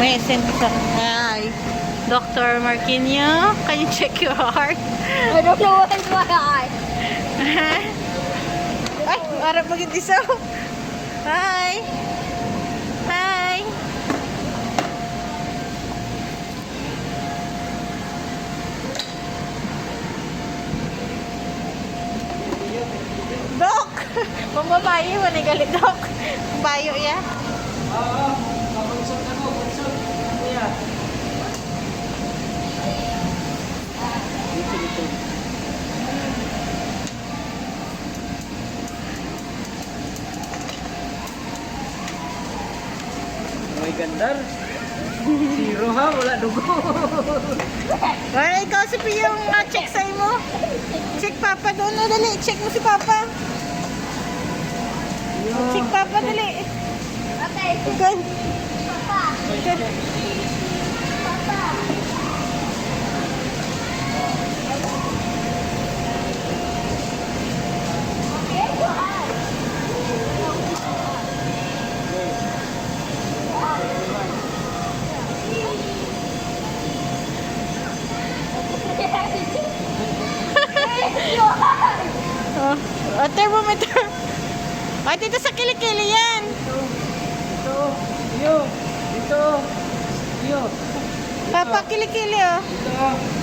May send sa... Hi. Dr. Marquinho, can you check your heart? I don't know what is my eye. Ay, harap maging isa. Hi. Hi. Dok! Pambabayo, wala galit, Dok. Bayo ya. Oo, pabunsod ako, bunsod. Kuya. Dito, dito. May gandar. Zero ha, wala dugo. Wala, ikaw si Pia yung check sa'yo mo. Check Papa doon. O, dali. Check mo si Papa. Check Papa, dali. Okay. Good. Papa. Good. Papa. Okay, why? Oh, thermometer. Ay, dito sa kilikili yan. Dito, iyo, dito, iyo. Papa, kilikili oh. Dito.